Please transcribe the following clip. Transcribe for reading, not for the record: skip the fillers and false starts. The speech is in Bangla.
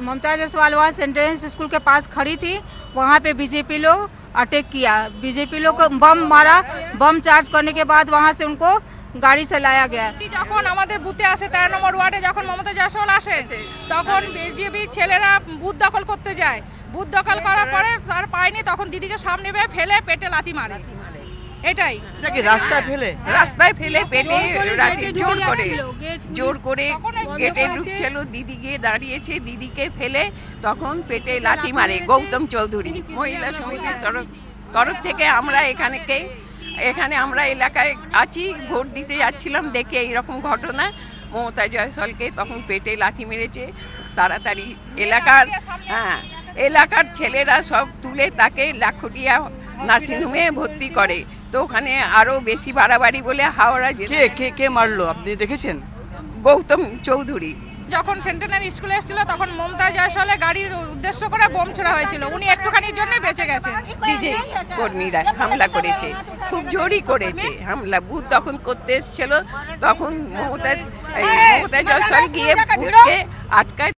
ममता जायसवाल वहाँ सेंट्रेंस स्कूल के पास खड़ी थी, वहाँ पे बीजेपी लोग अटैक किया, बीजेपी लोग को बम मारा, बम चार्ज करने के बाद वहाँ से उनको गाड़ी से लाया गया। যখন আমাদের বুথে আসে 13 নম্বর ওয়ার্ডে যখন মমতা জায়সওয়াল আসে তখন বিজেপি ছেলেরা বুথ দখল করতে যায়, বুথ দখল করার পরে তার পায়নি, তখন দিদিকে সামনে ফেলে পেটে লাথি মারে। এটাই রাস্তায় ফেলে পেটে জোর করে গেটে ঢুকছিল, দিদি গিয়ে দাঁড়িয়েছে, দিদিকে ফেলে তখন পেটে লাথি মারে গৌতম চৌধুরী। মহিলা সমিতির তরফ থেকে আমরা এখানে আমরা এলাকায় আছি, ভোট দিতে যাচ্ছিলাম, দেখে এইরকম ঘটনা। মমতা জয়সওয়ালকে তখন পেটে লাথি মেরেছে। তাড়াতাড়ি এলাকার ছেলেরা সব তুলে তাকে লাখুটিয়া নার্সিংহোমে ভর্তি করে। তো ওখানে আরো বেশি বাড়াবাড়ি বলে হাওড়া কে মারলো আপনি দেখেছেন? গৌতম চৌধুরী। যখন সেন্টেনারি স্কুলে এসেছিল তখন মমতা জয়সওয়ালের গাড়ির উদ্দেশ্য করে বোম ছোড়া হয়েছিল, উনি একটুখানির জন্য বেঁচে গেছেন। বিজেপি কর্মীরা হামলা করেছে, খুব জোরই করেছে হামলা। বুথ দখল করতে এসেছিল, তখন মমতা জয়সওয়াল গিয়ে বুথকে আটকায়,